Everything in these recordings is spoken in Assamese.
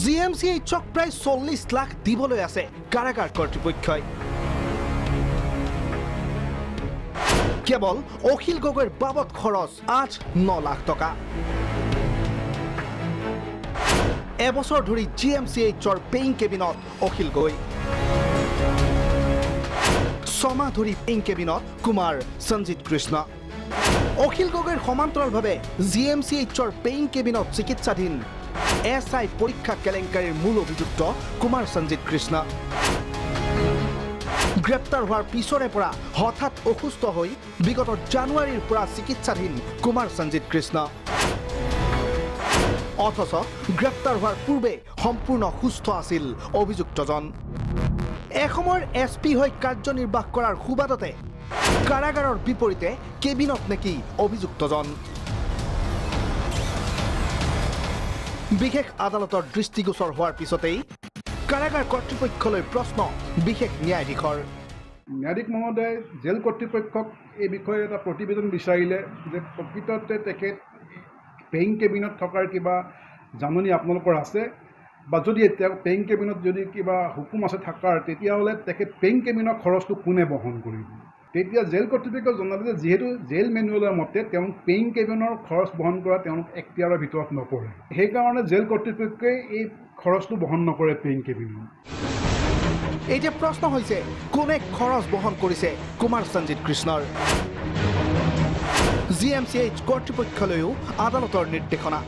জিএমচিএইচক প্ৰায় 40 লাখ দিবলৈ আছে কাৰাগাৰ কৰ্তৃপক্ষই। কেৱল অখিল গগৈৰ বাবদ খৰচ 8-9 লাখ টকা। এবছৰ ধৰি জিএমচিএইচৰ পেইং কেবিনত অখিল গগৈ, 6 মাহ ধৰি পেইং কেবিনত কুমাৰ সঞ্জিত কৃষ্ণ। অখিল গগৈৰ সমান্তৰালভাৱে জিএমচিএইচৰ পেইং কেবিনত চিকিৎসাধীন এছআই পৰীক্ষা কেলেংকাৰীৰ মূল অভিযুক্ত কুমাৰ সঞ্জিত কৃষ্ণ। গ্ৰেপ্তাৰ হোৱাৰ পিছৰে পৰা হঠাৎ অসুস্থ হৈ বিগত জানুৱাৰীৰ পৰা চিকিৎসাধীন কুমাৰ সঞ্জিত কৃষ্ণ। অথচ গ্ৰেপ্তাৰ হোৱাৰ পূৰ্বে সম্পূৰ্ণ সুস্থ আছিল অভিযুক্তজন। এসময়ৰ এছপি হৈ কাৰ্যনিৰ্বাহ কৰাৰ সুবাদতে কাৰাগাৰৰ বিপৰীতে কেবিনত নেকি অভিযুক্তজন। বিশেষ আদালতৰ দৃষ্টিগোচৰ হোৱাৰ পিছতেই কাৰাগাৰ কৰ্তৃপক্ষলৈ প্ৰশ্ন বিশেষ ন্যায়াধীশৰ। ন্যায়াধীশ মহোদয় জেল কৰ্তৃপক্ষক এই বিষয়ে এটা প্ৰতিবেদন বিচাৰিলে যে প্ৰকৃততে তেখেত পেইং কেবিনত থকাৰ কিবা জাননী আপোনালোকৰ আছে, বা যদি তেওঁ পেইং কেবিনত যদি কিবা হুকুম আছে থকাৰ, তেতিয়াহ'লে তেখেত পেইং কেবিনৰ খৰচটো কোনে বহন কৰিব? তেতিয়া জেল কৰ্তৃপক্ষই জনালে যে যিহেতু জেল মেনুৱেলৰ মতে তেওঁলোক পেইং কেবিনৰ খৰচ বহন কৰা তেওঁলোক এখতিয়াৰৰ ভিতৰত নপৰে, সেইকাৰণে জেল কৰ্তৃপক্ষই এই খৰচটো বহন নকৰে পেইং কেবিনৰ। এতিয়া প্ৰশ্ন হৈছে কোনে খৰচ বহন কৰিছে কুমাৰ সঞ্জিত কৃষ্ণৰ? জিএমচিএইচ কৰ্তৃপক্ষলৈও আদালতৰ নিৰ্দেশনা।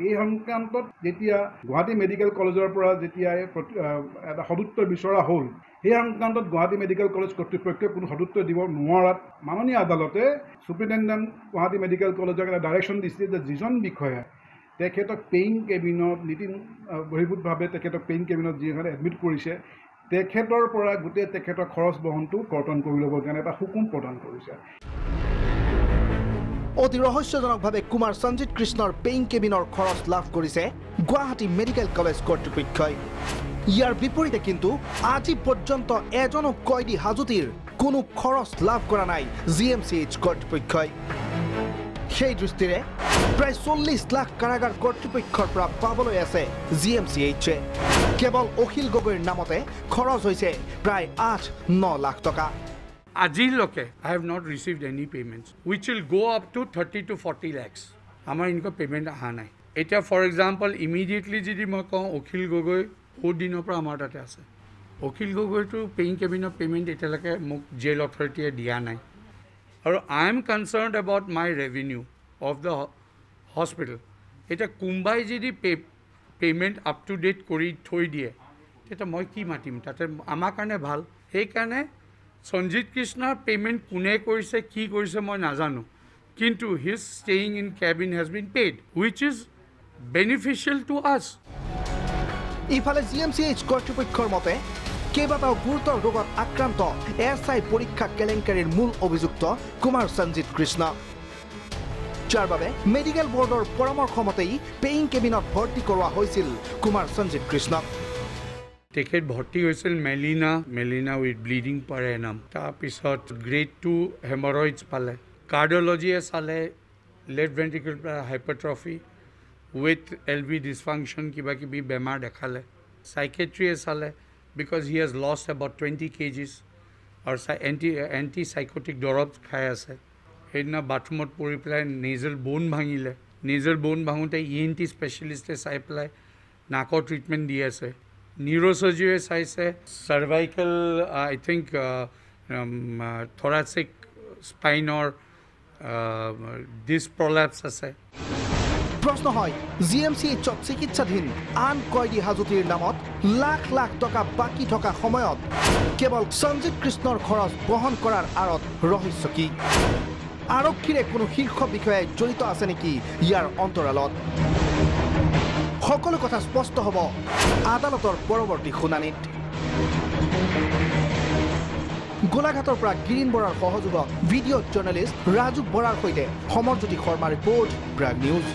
এই সংক্ৰান্তত যেতিয়া গুৱাহাটী মেডিকেল কলেজৰ পৰা যেতিয়া এটা সদুত্তৰ বিচৰা হ'ল, সেই সংক্ৰান্তত গুৱাহাটী মেডিকেল কলেজ কৰ্তৃপক্ষই কোনো সদুত্তৰ দিব নোৱাৰাত মাননীয় আদালতে ছুপাৰিণ্টেণ্ডেণ্ট গুৱাহাটী মেডিকেল কলেজক এটা ডাইৰেকশ্যন দিছিলে যে যিজন বিষয়াই তেখেতক পেইং কেবিনত নীতি বহিৰ্ভূতভাৱে তেখেতক পেইং কেবিনত যিসকলে এডমিট কৰিছে, তেখেতৰ পৰা গোটেই তেখেতৰ খৰচ বহনটো কৰ্তন কৰি ল'বৰ কাৰণে এটা হুকুম প্ৰদান কৰিছে। অতি ৰহস্যজনকভাৱে কুমাৰ সঞ্জিত কৃষ্ণৰ পেইং কেবিনৰ খৰচ লাভ কৰিছে গুৱাহাটী মেডিকেল কলেজ কৰ্তৃপক্ষই। ইয়াৰ বিপৰীতে কিন্তু আজি পৰ্যন্ত এজনো কয়দী হাজোতিৰ কোনো খৰচ লাভ কৰা নাই জিএমচিএইচ কৰ্তৃপক্ষই। সেই দৃষ্টিৰে প্ৰায় 40 লাখ কাৰাগাৰ কৰ্তৃপক্ষৰ পৰা পাবলৈ আছে জিএমচিএইচে। কেৱল অখিল গগৈৰ নামতে খৰচ হৈছে প্ৰায় 8-9 লাখ টকা। আজিলৈকে I have not received any payments which will go up to 30 to 40 lakhs. আমাৰ এনেকুৱা পেমেণ্ট অহা নাই। এতিয়া ফৰ এক্সাম্পল ইমিডিয়েটলি যদি মই কওঁ অখিল গগৈ বহুত দিনৰ পৰা আমাৰ তাতে আছে, অখিল গগৈটো পেইং কেবিনৰ পেমেণ্ট এতিয়ালৈকে মোক জেল অথৰিটিয়ে দিয়া নাই। আৰু I am concerned about my revenue of the hospital. এতিয়া কোনোবাই যদি পেমেণ্ট আপ টু ডেট কৰি থৈ দিয়ে, তেতিয়া মই কি মাতিম? তাতে আমাৰ কাৰণে ভাল। সেইকাৰণে সঞ্জিত কৃষ্ণৰ পেমেণ্ট কোনে কৰিছে কি কৰিছে মই নাজানো, কিন্তু his staying in cabin has been paid which is beneficial to us. ইফালে জিএমচিএইচ কৰ্তৃপক্ষৰ মতে কেইবাটাও গুৰুতৰ ৰোগত আক্ৰান্ত এছআই পৰীক্ষা কেলেংকাৰীৰ মূল অভিযুক্ত কুমাৰ সঞ্জিত কৃষ্ণ, যাৰ বাবে মেডিকেল বৰ্ডৰ পৰামৰ্শ মতেই পেইং কেবিনত ভৰ্তি কৰোৱা হৈছিল কুমাৰ সঞ্জিত কৃষ্ণক। তেখেত ভৰ্তি হৈছিল মেলিনা উইথ ব্লিডিং পাৰ এনাম। তাৰপিছত গ্ৰেড 2 হেমৰইডছ পালে। কাৰ্ডিঅ'লজিয়ে চালে left ventricular হাইপাৰট্ৰফি with LV dysfunction কিবা কিবি বেমাৰ দেখালে। চাইকেট্ৰিয়ে চালে because he has lost about 20 kgs আৰু এণ্টি চাইকটিক দৰৱ খাই আছে। সেইদিনা বাথৰুমত পৰি পেলাই নেজেল বোন ভাঙিলে। নেজেল বোন ভাঙোঁতে ENT স্পেচিয়েলিষ্টে চাই পেলাই নাকৰ ট্ৰিটমেণ্ট দি আছে। নিউৰ'চাৰ্জাৰীয়ে চাইছে চাৰ্ভাইকেল আই থিংক থৰাচিক স্পাইনৰ ডিছ প্ৰলেপছ আছে। প্ৰশ্ন হয় জিএমচিএইচত চিকিৎসাধীন আন কয়দী হাজোতিৰ নামত লাখ লাখ টকা বাকী থকা সময়ত কেৱল সঞ্জিত কৃষ্ণৰ খৰচ বহন কৰাৰ আঁৰত ৰহস্য কি? আৰক্ষীৰে কোনো শীৰ্ষ বিষয়াই জড়িত আছে নেকি ইয়াৰ অন্তৰালত? সকলো কথা স্পষ্ট হ'ব আদালতৰ পৰৱৰ্তী শুনানিত। গোলাঘাটৰ পৰা গিৰিন বৰাৰ সহযোগত ভিডিঅ' জাৰ্নেলিষ্ট ৰাজু বৰাৰ সৈতে সমৰজ্যোতি শৰ্মা ৰিপৰ্ট, প্ৰাগ নিউজ।